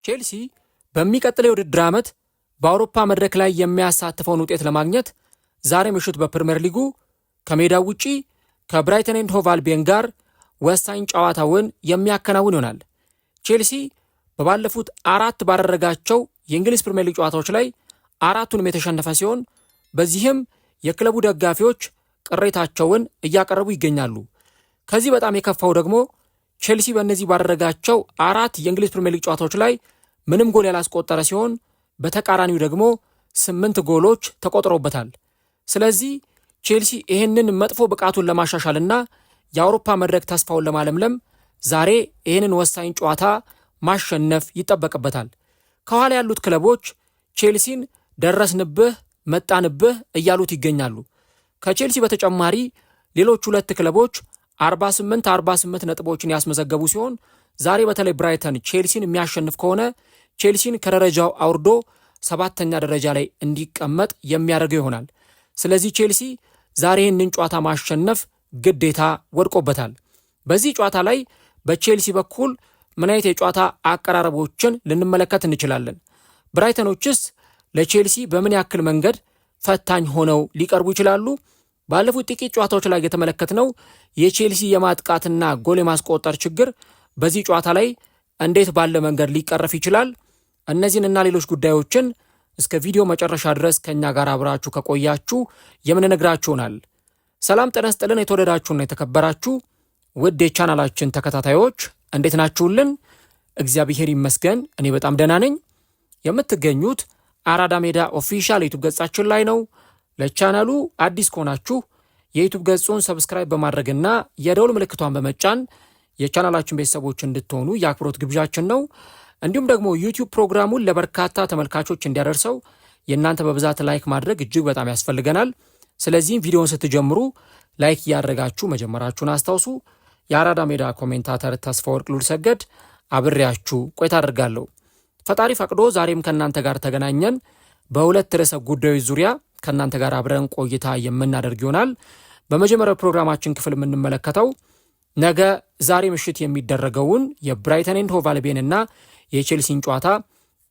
ቼልሲ በሚቀጥለው የውድድር ዓመት በአውሮፓ መድረክ ላይ የሚያሳትፈውን ውጤት ለማግኘት ዛሬ ምሽት በፕሪሚየር ሊጉ ከሜዳው ውጪ ከብራይተን ኤንድ ሆቭ አልቢዮን ጋር ወሳኝ ጨዋታውን የሚያከናውን ይሆናል። ቼልሲ በባለፉት 4 ባደረጋቸው የእንግሊዝ ፕሪሚየር ሊግ ጨዋታዎች ላይ 4ቱንም የተሸነፈ ሲሆን በዚህም የክለቡ ደጋፊዎች ቅሬታቸውን እያቀረቡ ይገኛሉ። ከዚህ በጣም የከፋው ደግሞ ቼልሲ በእነዚህ ባደረጋቸው 4 የእንግሊዝ ፕሪሚየር ሊግ ጨዋታዎች ላይ ምንም ጎል ያላስቆጠረ ሲሆን በተቃራኒው ደግሞ 8 ጎሎች ተቆጥሮበታል። ስለዚህ ቼልሲ ይህንን መጥፎ ብቃቱን ለማሻሻልና የአውሮፓ መድረክ ተስፋውን ለማለምለም ዛሬ ይህንን ወሳኝ ጨዋታ ማሸነፍ ይጠበቅበታል። ከኋላ ያሉት ክለቦች ቼልሲን ደረስንብህ መጣንብህ እያሉት ይገኛሉ። ከቼልሲ በተጨማሪ ሌሎች 2 ክለቦች 48 ነጥቦችን ያስመዘገቡ ሲሆን ዛሬ በተለይ ብራይተን ቼልሲን የሚያሸንፍ ከሆነ ቼልሲን ከደረጃው አውርዶ 7ኛ ደረጃ ላይ እንዲቀመጥ የሚያደርገው ይሆናል። ስለዚህ ቼልሲ ዛሬ ይህንን ጨዋታ ማሸነፍ ግዴታ ወድቆበታል። በዚህ ጨዋታ ላይ በቼልሲ በኩል ምን አይነት የጨዋታ አቀራረቦችን ልንመለከት እንችላለን? ብራይተኖችስ ለቼልሲ በምን ያክል መንገድ ፈታኝ ሆነው ሊቀርቡ ይችላሉ? ባለፉት ጥቂት ጨዋታዎች ላይ የተመለከትነው የቼልሲ የማጥቃትና ጎል የማስቆጠር ችግር በዚህ ጨዋታ ላይ እንዴት ባለ መንገድ ሊቀረፍ ይችላል? እነዚህንና ሌሎች ጉዳዮችን እስከ ቪዲዮ መጨረሻ ድረስ ከኛ ጋር አብራችሁ ከቆያችሁ የምንነግራችሁ ይሆናል። ሰላም ጤና ይስጥልን። የተወደዳችሁና የተከበራችሁ ውድ የቻናላችን ተከታታዮች እንዴት ናችሁልን? እግዚአብሔር ይመስገን እኔ በጣም ደህና ነኝ። የምትገኙት አራዳ ሜዳ ኦፊሻል ዩቲዩብ ገጻችን ላይ ነው። ለቻናሉ አዲስ ከሆናችሁ የዩቲዩብ ገጹን ሰብስክራይብ በማድረግና የደውል ምልክቷን በመጫን የቻናላችን ቤተሰቦች እንድትሆኑ የአክብሮት ግብዣችን ነው። እንዲሁም ደግሞ ዩቲዩብ ፕሮግራሙን ለበርካታ ተመልካቾች እንዲያደርሰው የእናንተ በብዛት ላይክ ማድረግ እጅግ በጣም ያስፈልገናል። ስለዚህም ቪዲዮውን ስትጀምሩ ላይክ እያደረጋችሁ መጀመራችሁን አስታውሱ። የአራዳ ሜዳ ኮሜንታተር ተስፋወርቅ ሉልሰገድ አብሬያችሁ ቆይታ አድርጋለሁ። ፈጣሪ ፈቅዶ ዛሬም ከእናንተ ጋር ተገናኘን። በሁለት ርዕሰ ጉዳዮች ዙሪያ ከእናንተ ጋር አብረን ቆይታ የምናደርግ ይሆናል። በመጀመሪያው ፕሮግራማችን ክፍል የምንመለከተው ነገ ዛሬ ምሽት የሚደረገውን የብራይተን ኤንድ ሆቭ አልቢዮንና የቼልሲን ጨዋታ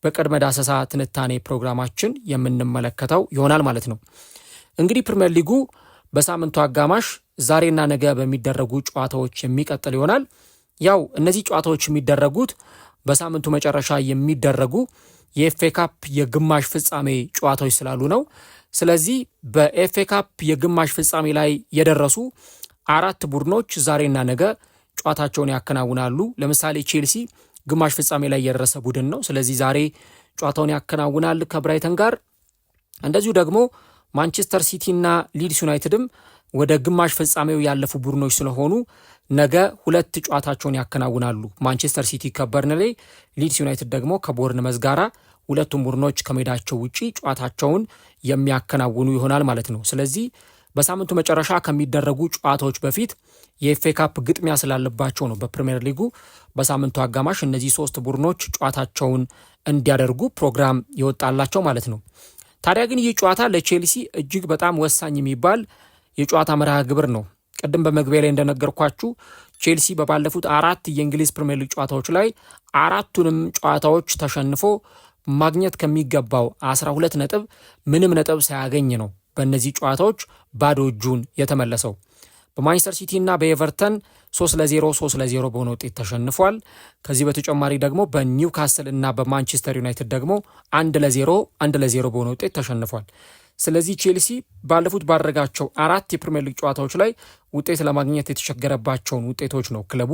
በቅድመ ዳሰሳ ትንታኔ ፕሮግራማችን የምንመለከተው ይሆናል ማለት ነው። እንግዲህ ፕሪሚየር ሊጉ በሳምንቱ አጋማሽ ዛሬና ነገ በሚደረጉ ጨዋታዎች የሚቀጥል ይሆናል። ያው እነዚህ ጨዋታዎች የሚደረጉት በሳምንቱ መጨረሻ የሚደረጉ የኤፍኤ ካፕ የግማሽ ፍጻሜ ጨዋታዎች ስላሉ ነው። ስለዚህ በኤፍኤ ካፕ የግማሽ ፍጻሜ ላይ የደረሱ 4 ቡድኖች ዛሬና ነገ ጨዋታቸውን ያከናውናሉ። ለምሳሌ ቼልሲ ግማሽ ፍጻሜ ላይ የደረሰ ቡድን ነው። ስለዚህ ዛሬ ጨዋታውን ያከናውናል ከብራይተን ጋር። እንደዚሁ ደግሞ ማንቸስተር ሲቲ እና ሊድስ ዩናይትድም ወደ ግማሽ ፍጻሜው ያለፉ ቡድኖች ስለሆኑ ነገ 2 ጨዋታቸውን ያከናውናሉ። ማንቸስተር ሲቲ ከበርንሌይ፣ ሊድስ ዩናይትድ ደግሞ ከቦርንመዝ ጋራ ሁለቱም ቡድኖች ከሜዳቸው ውጪ ጨዋታቸውን የሚያከናውኑ ይሆናል ማለት ነው። ስለዚህ በሳምንቱ መጨረሻ ከሚደረጉ ጨዋታዎች በፊት የኤፍኤ ካፕ ግጥሚያ ስላለባቸው ነው በፕሪሚየር ሊጉ በሳምንቱ አጋማሽ እነዚህ 3 ቡድኖች ጨዋታቸውን እንዲያደርጉ ፕሮግራም ይወጣላቸው ማለት ነው። ታዲያ ግን ይህ ጨዋታ ለቼልሲ እጅግ በጣም ወሳኝ የሚባል የጨዋታ መርሃ ግብር ነው። ቅድም በመግቢያ ላይ እንደነገርኳችሁ ቼልሲ በባለፉት 4 የእንግሊዝ ፕሪሚየር ሊግ ጨዋታዎች ላይ 4ቱንም ጨዋታዎች ተሸንፎ ማግኘት ከሚገባው 12 ነጥብ ምንም ነጥብ ሳያገኝ ነው በእነዚህ ጨዋታዎች ባዶ እጁን የተመለሰው። በማንቸስተር ሲቲ እና በኤቨርተን 3-0 በሆነ ውጤት ተሸንፏል። ከዚህ በተጨማሪ ደግሞ በኒውካስል እና በማንቸስተር ዩናይትድ ደግሞ 1-0 በሆነ ውጤት ተሸንፏል። ስለዚህ ቼልሲ ባለፉት ባደረጋቸው 4 የፕሪሚየር ሊግ ጨዋታዎች ላይ ውጤት ለማግኘት የተቸገረባቸውን ውጤቶች ነው ክለቡ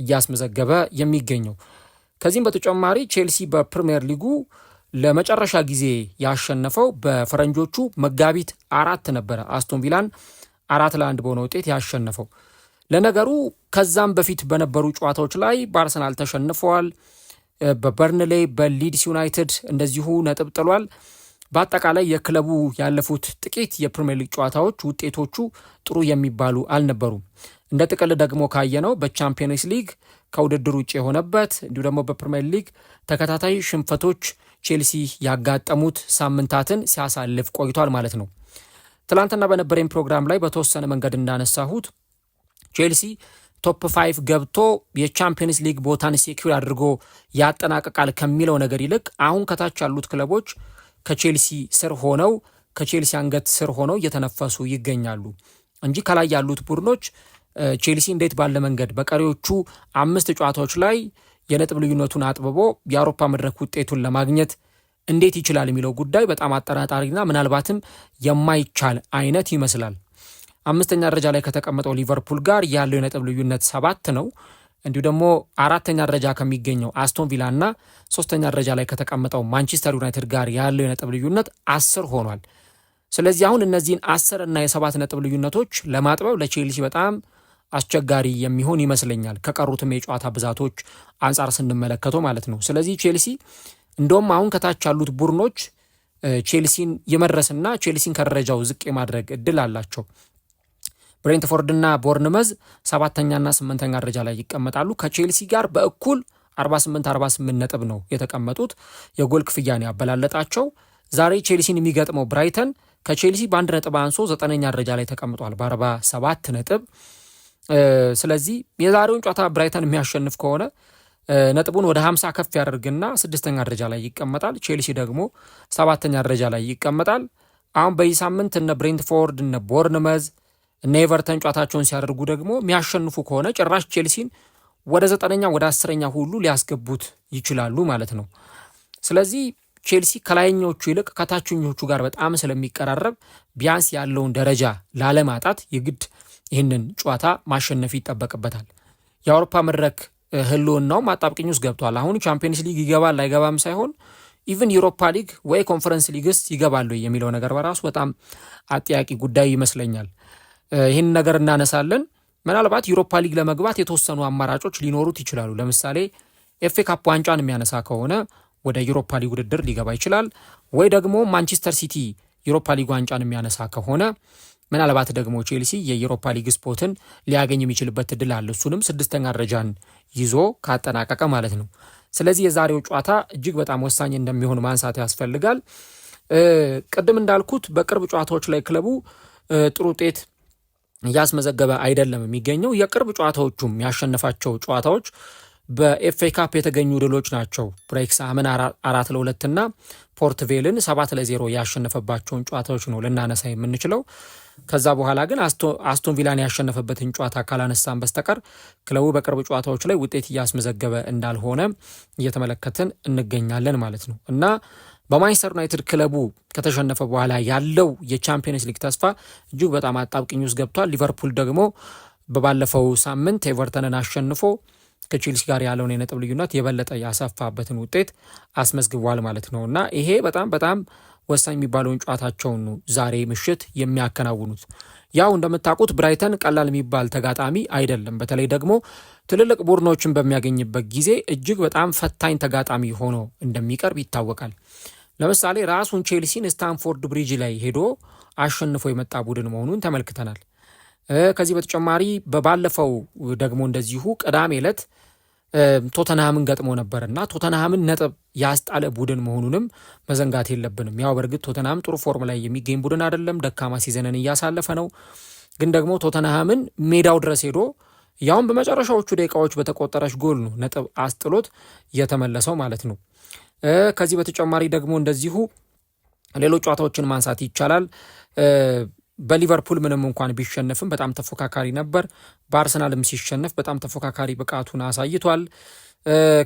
እያስመዘገበ የሚገኘው። ከዚህም በተጨማሪ ቼልሲ በፕሪሚየር ሊጉ ለመጨረሻ ጊዜ ያሸነፈው በፈረንጆቹ መጋቢት 4 ነበረ። አስቶን ቪላን 4-1 በሆነ ውጤት ያሸነፈው። ለነገሩ ከዛም በፊት በነበሩ ጨዋታዎች ላይ በአርሰናል ተሸንፈዋል። በበርንሌይ በሊድስ ዩናይትድ እንደዚሁ ነጥብ ጥሏል። በአጠቃላይ የክለቡ ያለፉት ጥቂት የፕሪሚየር ሊግ ጨዋታዎች ውጤቶቹ ጥሩ የሚባሉ አልነበሩም። እንደ ጥቅል ደግሞ ካየነው በቻምፒየንስ ሊግ ከውድድር ውጭ የሆነበት እንዲሁ ደግሞ በፕሪሚየር ሊግ ተከታታይ ሽንፈቶች ቼልሲ ያጋጠሙት ሳምንታትን ሲያሳልፍ ቆይቷል ማለት ነው። ትላንትና በነበረኝ ፕሮግራም ላይ በተወሰነ መንገድ እንዳነሳሁት ቼልሲ ቶፕ 5 ገብቶ የቻምፒየንስ ሊግ ቦታን ሴኩር አድርጎ ያጠናቀቃል ከሚለው ነገር ይልቅ አሁን ከታች ያሉት ክለቦች ከቼልሲ ስር ሆነው ከቼልሲ አንገት ስር ሆነው እየተነፈሱ ይገኛሉ እንጂ ከላይ ያሉት ቡድኖች ቼልሲ እንዴት ባለ መንገድ በቀሪዎቹ 5 ጨዋታዎች ላይ የነጥብ ልዩነቱን አጥብቦ የአውሮፓ መድረክ ውጤቱን ለማግኘት እንዴት ይችላል የሚለው ጉዳይ በጣም አጠራጣሪና ምናልባትም የማይቻል አይነት ይመስላል። 5ኛ ደረጃ ላይ ከተቀመጠው ሊቨርፑል ጋር ያለው የነጥብ ልዩነት 7 ነው። እንዲሁ ደግሞ 4ኛ ደረጃ ከሚገኘው አስቶን ቪላ እና 3ኛ ደረጃ ላይ ከተቀመጠው ማንቸስተር ዩናይትድ ጋር ያለው የነጥብ ልዩነት 10 ሆኗል። ስለዚህ አሁን እነዚህን 10 እና የ7 ነጥብ ልዩነቶች ለማጥበብ ለቼልሲ በጣም አስቸጋሪ የሚሆን ይመስለኛል ከቀሩትም የጨዋታ ብዛቶች አንጻር ስንመለከተው ማለት ነው። ስለዚህ ቼልሲ እንደውም አሁን ከታች ያሉት ቡድኖች ቼልሲን የመድረስና ቼልሲን ከደረጃው ዝቅ የማድረግ እድል አላቸው። ብሬንትፎርድና ቦርንመዝ 7ኛና 8ኛ ደረጃ ላይ ይቀመጣሉ። ከቼልሲ ጋር በእኩል 48 ነጥብ ነው የተቀመጡት። የጎል ክፍያን ያበላለጣቸው። ዛሬ ቼልሲን የሚገጥመው ብራይተን ከቼልሲ በ1 ነጥብ አንሶ 9ኛ ደረጃ ላይ ተቀምጧል በ47 ነጥብ። ስለዚህ የዛሬውን ጨዋታ ብራይተን የሚያሸንፍ ከሆነ ነጥቡን ወደ 50 ከፍ ያደርግና 6ኛ ደረጃ ላይ ይቀመጣል። ቼልሲ ደግሞ 7ኛ ደረጃ ላይ ይቀመጣል። አሁን በዚህ ሳምንት እነ ብሬንትፎርድ እነ ቦርንመዝ እነ ኤቨርተን ጨዋታቸውን ሲያደርጉ ደግሞ የሚያሸንፉ ከሆነ ጭራሽ ቼልሲን ወደ 9ኛ ወደ 10ኛ ሁሉ ሊያስገቡት ይችላሉ ማለት ነው። ስለዚህ ቼልሲ ከላይኞቹ ይልቅ ከታችኞቹ ጋር በጣም ስለሚቀራረብ ቢያንስ ያለውን ደረጃ ላለማጣት የግድ ይህንን ጨዋታ ማሸነፍ ይጠበቅበታል። የአውሮፓ መድረክ ህልውናውም አጣብቂኝ ውስጥ ገብቷል። አሁን ቻምፒየንስ ሊግ ይገባል አይገባም ሳይሆን ኢቭን ዩሮፓ ሊግ ወይ ኮንፈረንስ ሊግስ ይገባሉ የሚለው ነገር በራሱ በጣም አጠያቂ ጉዳይ ይመስለኛል። ይህን ነገር እናነሳለን። ምናልባት ዩሮፓ ሊግ ለመግባት የተወሰኑ አማራጮች ሊኖሩት ይችላሉ። ለምሳሌ ኤፍ ኤ ካፕ ዋንጫን የሚያነሳ ከሆነ ወደ ዩሮፓ ሊግ ውድድር ሊገባ ይችላል። ወይ ደግሞ ማንቸስተር ሲቲ ዩሮፓ ሊግ ዋንጫን የሚያነሳ ከሆነ ምናልባት ደግሞ ቼልሲ የዩሮፓ ሊግ ስፖርትን ሊያገኝ የሚችልበት እድል አለ። እሱንም 6ኛ ደረጃን ይዞ ካጠናቀቀ ማለት ነው። ስለዚህ የዛሬው ጨዋታ እጅግ በጣም ወሳኝ እንደሚሆን ማንሳት ያስፈልጋል። ቅድም እንዳልኩት በቅርብ ጨዋታዎች ላይ ክለቡ ጥሩ ውጤት እያስመዘገበ አይደለም የሚገኘው። የቅርብ ጨዋታዎቹም ያሸነፋቸው ጨዋታዎች በኤፍኤ ካፕ የተገኙ ድሎች ናቸው። ብሬክስሃምን 4-2 እና ፖርት ቬልን 7-0 ያሸነፈባቸውን ጨዋታዎች ነው ልናነሳ የምንችለው። ከዛ በኋላ ግን አስቶን ቪላን ያሸነፈበትን ጨዋታ ካላነሳን በስተቀር ክለቡ በቅርብ ጨዋታዎች ላይ ውጤት እያስመዘገበ እንዳልሆነ እየተመለከትን እንገኛለን ማለት ነው እና በማንቸስተር ዩናይትድ ክለቡ ከተሸነፈ በኋላ ያለው የቻምፒየንስ ሊግ ተስፋ እጅግ በጣም አጣብቂኝ ውስጥ ገብቷል። ሊቨርፑል ደግሞ በባለፈው ሳምንት ኤቨርተንን አሸንፎ ከቼልሲ ጋር ያለውን የነጥብ ልዩነት የበለጠ ያሰፋበትን ውጤት አስመዝግቧል ማለት ነው እና ይሄ በጣም በጣም ወሳኝ የሚባለውን ጨዋታቸውን ነው ዛሬ ምሽት የሚያከናውኑት። ያው እንደምታውቁት ብራይተን ቀላል የሚባል ተጋጣሚ አይደለም። በተለይ ደግሞ ትልልቅ ቡድኖችን በሚያገኝበት ጊዜ እጅግ በጣም ፈታኝ ተጋጣሚ ሆኖ እንደሚቀርብ ይታወቃል። ለምሳሌ ራሱን ቼልሲን ስታንፎርድ ብሪጅ ላይ ሄዶ አሸንፎ የመጣ ቡድን መሆኑን ተመልክተናል። ከዚህ በተጨማሪ በባለፈው ደግሞ እንደዚሁ ቅዳሜ ዕለት ቶተንሃምን ገጥሞ ነበርና ቶተንሃምን ነጥብ ያስጣለ ቡድን መሆኑንም መዘንጋት የለብንም። ያው በእርግጥ ቶተንሃም ጥሩ ፎርም ላይ የሚገኝ ቡድን አይደለም፣ ደካማ ሲዘንን እያሳለፈ ነው። ግን ደግሞ ቶተንሃምን ሜዳው ድረስ ሄዶ ያውም በመጨረሻዎቹ ደቂቃዎች በተቆጠረች ጎል ነው ነጥብ አስጥሎት የተመለሰው ማለት ነው። ከዚህ በተጨማሪ ደግሞ እንደዚሁ ሌሎች ጨዋታዎችን ማንሳት ይቻላል። በሊቨርፑል ምንም እንኳን ቢሸነፍም በጣም ተፎካካሪ ነበር። በአርሰናልም ሲሸነፍ በጣም ተፎካካሪ ብቃቱን አሳይቷል።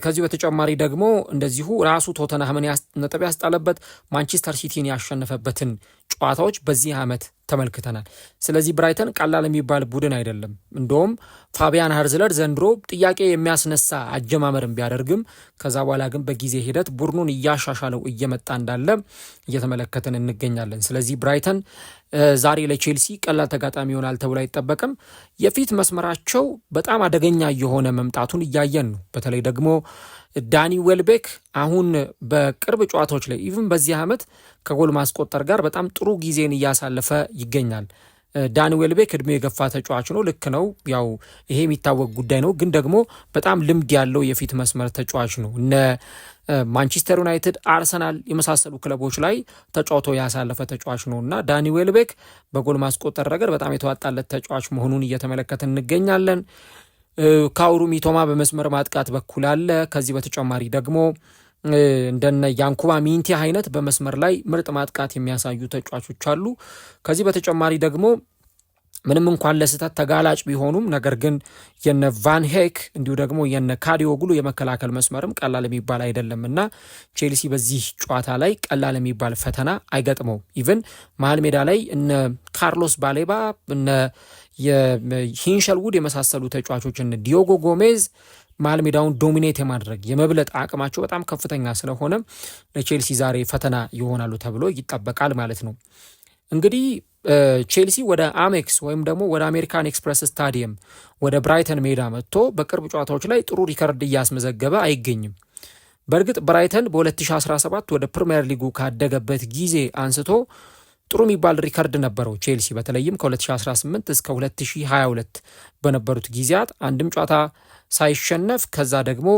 ከዚህ በተጨማሪ ደግሞ እንደዚሁ ራሱ ቶተንሃምን ነጥብ ያስጣለበት ማንቸስተር ሲቲን ያሸነፈበትን ጨዋታዎች በዚህ ዓመት ተመልክተናል። ስለዚህ ብራይተን ቀላል የሚባል ቡድን አይደለም። እንደውም ፋቢያን ሃርዝለር ዘንድሮ ጥያቄ የሚያስነሳ አጀማመርን ቢያደርግም ከዛ በኋላ ግን በጊዜ ሂደት ቡድኑን እያሻሻለው እየመጣ እንዳለ እየተመለከትን እንገኛለን። ስለዚህ ብራይተን ዛሬ ለቼልሲ ቀላል ተጋጣሚ ይሆናል ተብሎ አይጠበቅም። የፊት መስመራቸው በጣም አደገኛ የሆነ መምጣቱን እያየን ነው። በተለይ ደግሞ ዳኒ ዌልቤክ አሁን በቅርብ ጨዋታዎች ላይ ኢቭን በዚህ ዓመት ከጎል ማስቆጠር ጋር በጣም ጥሩ ጊዜን እያሳለፈ ይገኛል። ዳኒ ዌልቤክ እድሜ የገፋ ተጫዋች ነው፣ ልክ ነው። ያው ይሄ የሚታወቅ ጉዳይ ነው። ግን ደግሞ በጣም ልምድ ያለው የፊት መስመር ተጫዋች ነው። እነ ማንቸስተር ዩናይትድ፣ አርሰናል የመሳሰሉ ክለቦች ላይ ተጫውቶ ያሳለፈ ተጫዋች ነው እና ዳኒ ዌልቤክ በጎል ማስቆጠር ረገድ በጣም የተዋጣለት ተጫዋች መሆኑን እየተመለከትን እንገኛለን። ካውሩ ሚቶማ በመስመር ማጥቃት በኩል አለ። ከዚህ በተጨማሪ ደግሞ እንደነ ያንኩባ ሚንቲ አይነት በመስመር ላይ ምርጥ ማጥቃት የሚያሳዩ ተጫዋቾች አሉ። ከዚህ በተጨማሪ ደግሞ ምንም እንኳን ለስህተት ተጋላጭ ቢሆኑም ነገር ግን የነ ቫን ሄክ እንዲሁ ደግሞ የነ ካዲዮግሉ የመከላከል መስመርም ቀላል የሚባል አይደለም እና ቼልሲ በዚህ ጨዋታ ላይ ቀላል የሚባል ፈተና አይገጥመው። ኢቨን መሀል ሜዳ ላይ እነ ካርሎስ ባሌባ እነ የሂንሸልውድ የመሳሰሉ ተጫዋቾች እነ ዲዮጎ ጎሜዝ መሀል ሜዳውን ዶሚኔት የማድረግ የመብለጥ አቅማቸው በጣም ከፍተኛ ስለሆነ ለቼልሲ ዛሬ ፈተና ይሆናሉ ተብሎ ይጠበቃል ማለት ነው። እንግዲህ ቼልሲ ወደ አሜክስ ወይም ደግሞ ወደ አሜሪካን ኤክስፕረስ ስታዲየም ወደ ብራይተን ሜዳ መጥቶ በቅርብ ጨዋታዎች ላይ ጥሩ ሪከርድ እያስመዘገበ አይገኝም። በእርግጥ ብራይተን በ2017 ወደ ፕሪሚየር ሊጉ ካደገበት ጊዜ አንስቶ ጥሩ የሚባል ሪከርድ ነበረው። ቼልሲ በተለይም ከ2018 እስከ 2022 በነበሩት ጊዜያት አንድም ጨዋታ ሳይሸነፍ ከዛ ደግሞ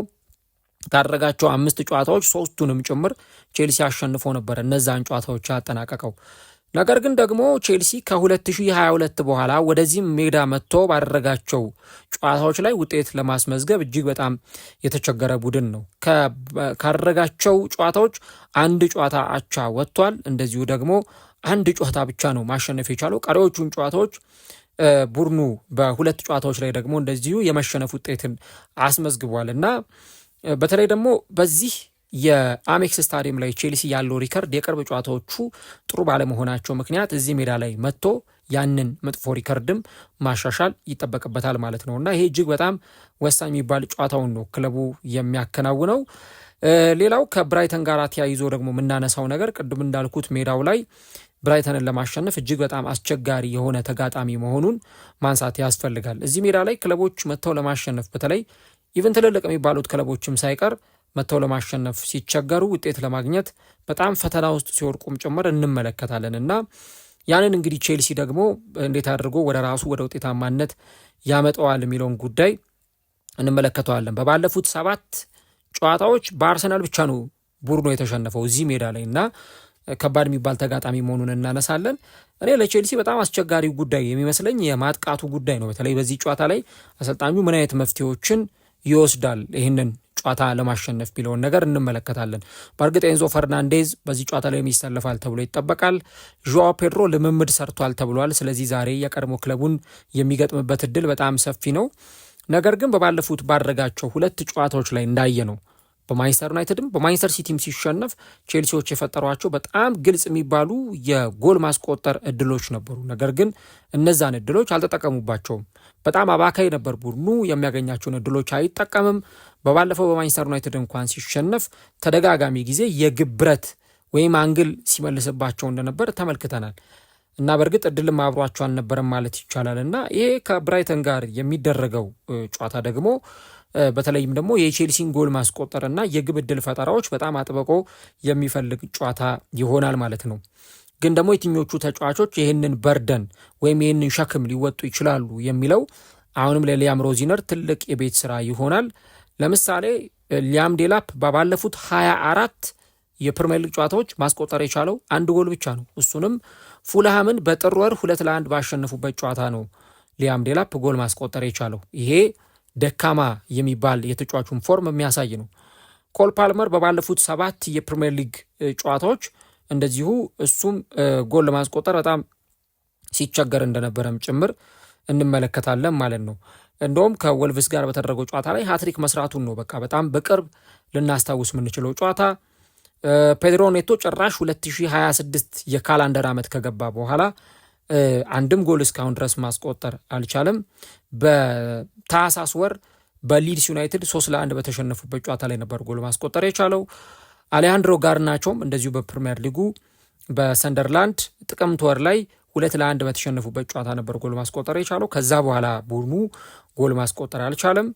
ካደረጋቸው 5 ጨዋታዎች 3ቱንም ጭምር ቼልሲ አሸንፎ ነበር እነዛን ጨዋታዎች ያጠናቀቀው። ነገር ግን ደግሞ ቼልሲ ከ2022 በኋላ ወደዚህም ሜዳ መጥቶ ባደረጋቸው ጨዋታዎች ላይ ውጤት ለማስመዝገብ እጅግ በጣም የተቸገረ ቡድን ነው። ካደረጋቸው ጨዋታዎች 1 ጨዋታ አቻ ወጥቷል። እንደዚሁ ደግሞ 1 ጨዋታ ብቻ ነው ማሸነፍ የቻለው። ቀሪዎቹን ጨዋታዎች ቡድኑ በ2 ጨዋታዎች ላይ ደግሞ እንደዚሁ የመሸነፍ ውጤትን አስመዝግቧል እና በተለይ ደግሞ በዚህ የአሜክስ ስታዲየም ላይ ቼልሲ ያለው ሪከርድ የቅርብ ጨዋታዎቹ ጥሩ ባለመሆናቸው ምክንያት እዚህ ሜዳ ላይ መጥቶ ያንን መጥፎ ሪከርድም ማሻሻል ይጠበቅበታል ማለት ነው እና ይሄ እጅግ በጣም ወሳኝ የሚባል ጨዋታውን ነው ክለቡ የሚያከናውነው። ሌላው ከብራይተን ጋር ተያይዞ ደግሞ የምናነሳው ነገር ቅድም እንዳልኩት ሜዳው ላይ ብራይተንን ለማሸነፍ እጅግ በጣም አስቸጋሪ የሆነ ተጋጣሚ መሆኑን ማንሳት ያስፈልጋል። እዚህ ሜዳ ላይ ክለቦች መጥተው ለማሸነፍ በተለይ ኢቨን ትልልቅ የሚባሉት ክለቦችም ሳይቀር መጥተው ለማሸነፍ ሲቸገሩ ውጤት ለማግኘት በጣም ፈተና ውስጥ ሲወርቁም ጭምር እንመለከታለን እና ያንን እንግዲህ ቼልሲ ደግሞ እንዴት አድርጎ ወደ ራሱ ወደ ውጤታማነት ያመጣዋል የሚለውን ጉዳይ እንመለከተዋለን። በባለፉት 7 ጨዋታዎች በአርሰናል ብቻ ነው ቡድኑ የተሸነፈው እዚህ ሜዳ ላይ እና ከባድ የሚባል ተጋጣሚ መሆኑን እናነሳለን። እኔ ለቼልሲ በጣም አስቸጋሪው ጉዳይ የሚመስለኝ የማጥቃቱ ጉዳይ ነው። በተለይ በዚህ ጨዋታ ላይ አሰልጣኙ ምን አይነት መፍትሄዎችን ይወስዳል ይህንን ጨዋታ ለማሸነፍ ቢለውን ነገር እንመለከታለን። በእርግጥ ኤንዞ ፈርናንዴዝ በዚህ ጨዋታ ላይ ይሰለፋል ተብሎ ይጠበቃል። ዦዋ ፔድሮ ልምምድ ሰርቷል ተብሏል። ስለዚህ ዛሬ የቀድሞ ክለቡን የሚገጥምበት እድል በጣም ሰፊ ነው። ነገር ግን በባለፉት ባደረጋቸው 2 ጨዋታዎች ላይ እንዳየ ነው በማንቸስተር ዩናይትድም በማንቸስተር ሲቲም ሲሸነፍ ቼልሲዎች የፈጠሯቸው በጣም ግልጽ የሚባሉ የጎል ማስቆጠር እድሎች ነበሩ። ነገር ግን እነዛን እድሎች አልተጠቀሙባቸውም። በጣም አባካይ ነበር ቡድኑ፣ የሚያገኛቸውን እድሎች አይጠቀምም። በባለፈው በማንቸስተር ዩናይትድ እንኳን ሲሸነፍ ተደጋጋሚ ጊዜ የግብ ብረት ወይም አንግል ሲመልስባቸው እንደነበር ተመልክተናል እና በእርግጥ እድልም አብሯቸው አልነበረም ማለት ይቻላል እና ይሄ ከብራይተን ጋር የሚደረገው ጨዋታ ደግሞ በተለይም ደግሞ የቼልሲን ጎል ማስቆጠር እና የግብ ዕድል ፈጠራዎች በጣም አጥብቆ የሚፈልግ ጨዋታ ይሆናል ማለት ነው። ግን ደግሞ የትኞቹ ተጫዋቾች ይህንን በርደን ወይም ይህንን ሸክም ሊወጡ ይችላሉ የሚለው አሁንም ለሊያም ሮዚነር ትልቅ የቤት ስራ ይሆናል። ለምሳሌ ሊያም ዴላፕ ባለፉት 24 የፕሪሚየር ሊግ ጨዋታዎች ማስቆጠር የቻለው 1 ጎል ብቻ ነው። እሱንም ፉልሃምን በጥር ወር 2-1 ባሸነፉበት ጨዋታ ነው ሊያም ዴላፕ ጎል ማስቆጠር የቻለው። ይሄ ደካማ የሚባል የተጫዋቹን ፎርም የሚያሳይ ነው። ኮል ፓልመር በባለፉት 7 የፕሪሚየር ሊግ ጨዋታዎች እንደዚሁ እሱም ጎል ለማስቆጠር በጣም ሲቸገር እንደነበረም ጭምር እንመለከታለን ማለት ነው። እንደውም ከወልቭስ ጋር በተደረገው ጨዋታ ላይ ሃትሪክ መስራቱን ነው በቃ በጣም በቅርብ ልናስታውስ የምንችለው ጨዋታ። ፔድሮ ኔቶ ጭራሽ 2026 የካላንደር ዓመት ከገባ በኋላ አንድም ጎል እስካሁን ድረስ ማስቆጠር አልቻለም። በታህሳስ ወር በሊድስ ዩናይትድ 3-1 በተሸነፉበት ጨዋታ ላይ ነበር ጎል ማስቆጠር የቻለው። አሌሃንድሮ ጋርናቾም እንደዚሁ በፕሪሚየር ሊጉ በሰንደርላንድ ጥቅምት ወር ላይ 2-1 በተሸነፉበት ጨዋታ ነበር ጎል ማስቆጠር የቻለው። ከዛ በኋላ ቡድኑ ጎል ማስቆጠር አልቻለም።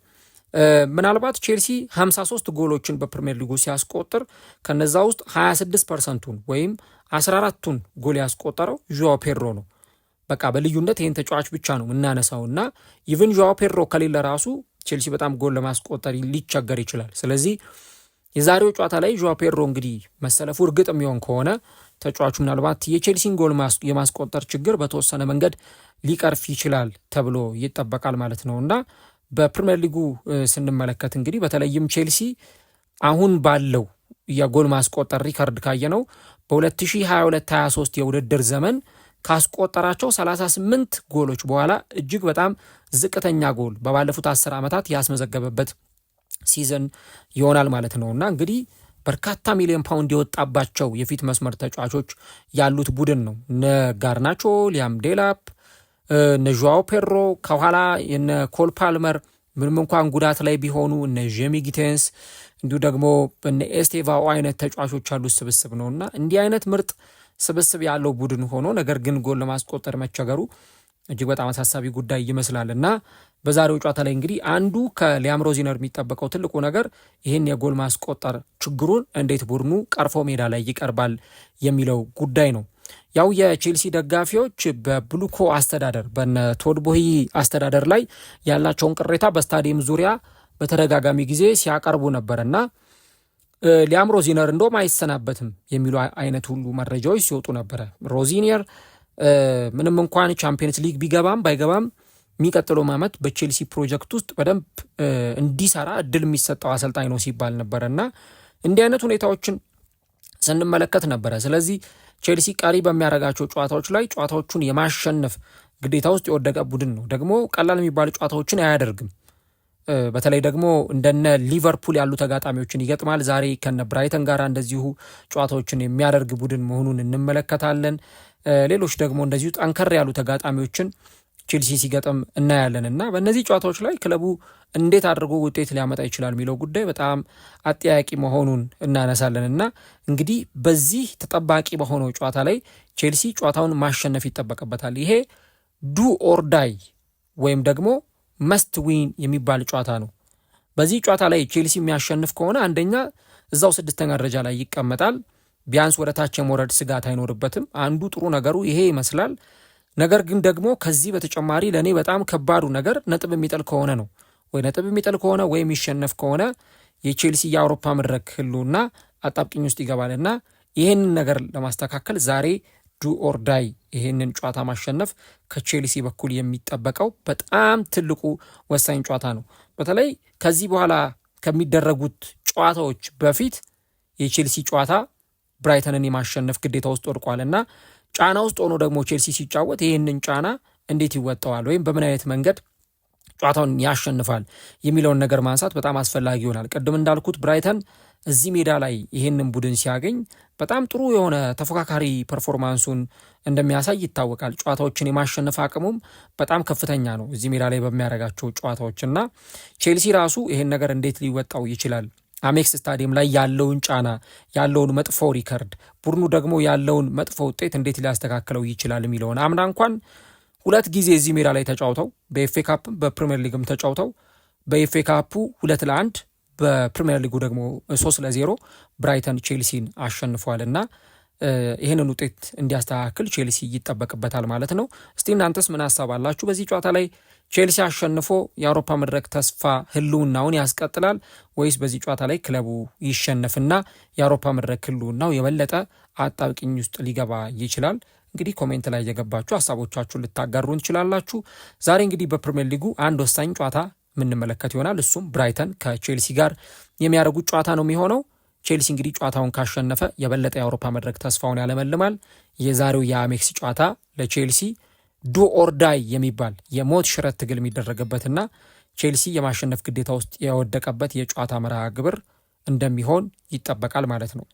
ምናልባት ቼልሲ 53 ጎሎችን በፕሪሚየር ሊጉ ሲያስቆጥር ከነዛ ውስጥ 26%ቱን ወይም 14ቱን ጎል ያስቆጠረው ዦዋ ፔድሮ ነው። በቃ በልዩነት ይህን ተጫዋች ብቻ ነው የምናነሳውና ኢቭን ዦዋ ፔድሮ ከሌለ ራሱ ቼልሲ በጣም ጎል ለማስቆጠር ሊቸገር ይችላል። ስለዚህ የዛሬው ጨዋታ ላይ ዦዋ ፔድሮ እንግዲህ መሰለፉ እርግጥ የሚሆን ከሆነ ተጫዋቹ ምናልባት የቼልሲን ጎል የማስቆጠር ችግር በተወሰነ መንገድ ሊቀርፍ ይችላል ተብሎ ይጠበቃል ማለት ነው እና በፕሪሚየር ሊጉ ስንመለከት እንግዲህ በተለይም ቼልሲ አሁን ባለው የጎል ማስቆጠር ሪከርድ ካየነው በ2022-23 የውድድር ዘመን ካስቆጠራቸው 38 ጎሎች በኋላ እጅግ በጣም ዝቅተኛ ጎል በባለፉት 10 ዓመታት ያስመዘገበበት ሲዝን ይሆናል ማለት ነውና እንግዲህ በርካታ ሚሊዮን ፓውንድ የወጣባቸው የፊት መስመር ተጫዋቾች ያሉት ቡድን ነው። እነ ጋርናቾ፣ ሊያም ዴላፕ፣ እነ ዡዋው ፔድሮ፣ ከኋላ የነ ኮል ፓልመር ምንም እንኳን ጉዳት ላይ ቢሆኑ እነ ጄሚ ጊቴንስ እንዲሁ ደግሞ እነ ኤስቴቫኦ አይነት ተጫዋቾች ያሉት ስብስብ ነውና እንዲህ አይነት ምርጥ ስብስብ ያለው ቡድን ሆኖ ነገር ግን ጎል ለማስቆጠር መቸገሩ እጅግ በጣም አሳሳቢ ጉዳይ ይመስላል እና በዛሬው ጨዋታ ላይ እንግዲህ አንዱ ከሊያም ሮዚነር የሚጠበቀው ትልቁ ነገር ይህን የጎል ማስቆጠር ችግሩን እንዴት ቡድኑ ቀርፎ ሜዳ ላይ ይቀርባል የሚለው ጉዳይ ነው። ያው የቼልሲ ደጋፊዎች በብሉኮ አስተዳደር በነ ቶድ ቦሂ አስተዳደር ላይ ያላቸውን ቅሬታ በስታዲየም ዙሪያ በተደጋጋሚ ጊዜ ሲያቀርቡ ነበርና ሊያም ሮዚነር እንደውም አይሰናበትም የሚሉ አይነት ሁሉ መረጃዎች ሲወጡ ነበረ። ሮዚኒየር ምንም እንኳን ቻምፒየንስ ሊግ ቢገባም ባይገባም የሚቀጥለው ዓመት በቼልሲ ፕሮጀክት ውስጥ በደንብ እንዲሰራ እድል የሚሰጠው አሰልጣኝ ነው ሲባል ነበረና እንዲህ አይነት ሁኔታዎችን ስንመለከት ነበረ። ስለዚህ ቼልሲ ቀሪ በሚያደርጋቸው ጨዋታዎች ላይ ጨዋታዎቹን የማሸነፍ ግዴታ ውስጥ የወደቀ ቡድን ነው። ደግሞ ቀላል የሚባሉ ጨዋታዎችን አያደርግም። በተለይ ደግሞ እንደነ ሊቨርፑል ያሉ ተጋጣሚዎችን ይገጥማል። ዛሬ ከነ ብራይተን ጋር እንደዚሁ ጨዋታዎችን የሚያደርግ ቡድን መሆኑን እንመለከታለን። ሌሎች ደግሞ እንደዚሁ ጠንከር ያሉ ተጋጣሚዎችን ቼልሲ ሲገጥም እናያለን እና በእነዚህ ጨዋታዎች ላይ ክለቡ እንዴት አድርጎ ውጤት ሊያመጣ ይችላል የሚለው ጉዳይ በጣም አጠያቂ መሆኑን እናነሳለን እና እንግዲህ በዚህ ተጠባቂ በሆነው ጨዋታ ላይ ቼልሲ ጨዋታውን ማሸነፍ ይጠበቅበታል። ይሄ ዱ ኦር ዳይ ወይም ደግሞ መስት ዊን የሚባል ጨዋታ ነው። በዚህ ጨዋታ ላይ ቼልሲ የሚያሸንፍ ከሆነ አንደኛ እዛው 6ኛ ደረጃ ላይ ይቀመጣል። ቢያንስ ወደ ታች የመውረድ ስጋት አይኖርበትም። አንዱ ጥሩ ነገሩ ይሄ ይመስላል። ነገር ግን ደግሞ ከዚህ በተጨማሪ ለእኔ በጣም ከባዱ ነገር ነጥብ የሚጥል ከሆነ ነው። ወይ ነጥብ የሚጥል ከሆነ ወይ የሚሸነፍ ከሆነ የቼልሲ የአውሮፓ መድረክ ህልውና አጣብቂኝ ውስጥ ይገባልና ይህንን ነገር ለማስተካከል ዛሬ ዱ ኦር ዳይ ይህንን ጨዋታ ማሸነፍ ከቼልሲ በኩል የሚጠበቀው በጣም ትልቁ ወሳኝ ጨዋታ ነው። በተለይ ከዚህ በኋላ ከሚደረጉት ጨዋታዎች በፊት የቼልሲ ጨዋታ ብራይተንን የማሸነፍ ግዴታ ውስጥ ወድቋልና ጫና ውስጥ ሆኖ ደግሞ ቼልሲ ሲጫወት ይህንን ጫና እንዴት ይወጣዋል ወይም በምን አይነት መንገድ ጨዋታውን ያሸንፋል የሚለውን ነገር ማንሳት በጣም አስፈላጊ ይሆናል። ቅድም እንዳልኩት ብራይተን እዚህ ሜዳ ላይ ይህንን ቡድን ሲያገኝ በጣም ጥሩ የሆነ ተፎካካሪ ፐርፎርማንሱን እንደሚያሳይ ይታወቃል። ጨዋታዎችን የማሸነፍ አቅሙም በጣም ከፍተኛ ነው እዚህ ሜዳ ላይ በሚያደርጋቸው ጨዋታዎችና ቼልሲ ራሱ ይህን ነገር እንዴት ሊወጣው ይችላል? አሜክስ ስታዲየም ላይ ያለውን ጫና ያለውን መጥፎ ሪከርድ ቡድኑ ደግሞ ያለውን መጥፎ ውጤት እንዴት ሊያስተካክለው ይችላል የሚለውን አምና እንኳን 2 ጊዜ እዚህ ሜዳ ላይ ተጫውተው በኤፍኤ ካፕም በፕሪሚየር ሊግም ተጫውተው በኤፍኤ ካፑ 2-1 በፕሪሚየር ሊጉ ደግሞ 3-0 ብራይተን ቼልሲን አሸንፏልና ይህንን ውጤት እንዲያስተካክል ቼልሲ ይጠበቅበታል ማለት ነው። እስቲ እናንተስ ምን ሀሳብ አላችሁ? በዚህ ጨዋታ ላይ ቼልሲ አሸንፎ የአውሮፓ መድረክ ተስፋ ህልውናውን ያስቀጥላል ወይስ በዚህ ጨዋታ ላይ ክለቡ ይሸነፍና የአውሮፓ መድረክ ህልውናው የበለጠ አጣብቂኝ ውስጥ ሊገባ ይችላል? እንግዲህ ኮሜንት ላይ የገባችሁ ሀሳቦቻችሁን ልታጋሩን ትችላላችሁ። ዛሬ እንግዲህ በፕሪሚየር ሊጉ አንድ ወሳኝ ጨዋታ የምንመለከት ይሆናል። እሱም ብራይተን ከቼልሲ ጋር የሚያደርጉት ጨዋታ ነው የሚሆነው። ቼልሲ እንግዲህ ጨዋታውን ካሸነፈ የበለጠ የአውሮፓ መድረክ ተስፋውን ያለመልማል። የዛሬው የአሜክስ ጨዋታ ለቼልሲ ዱ ኦር ዳይ የሚባል የሞት ሽረት ትግል የሚደረግበትና ቼልሲ የማሸነፍ ግዴታ ውስጥ የወደቀበት የጨዋታ መርሃ ግብር እንደሚሆን ይጠበቃል ማለት ነው።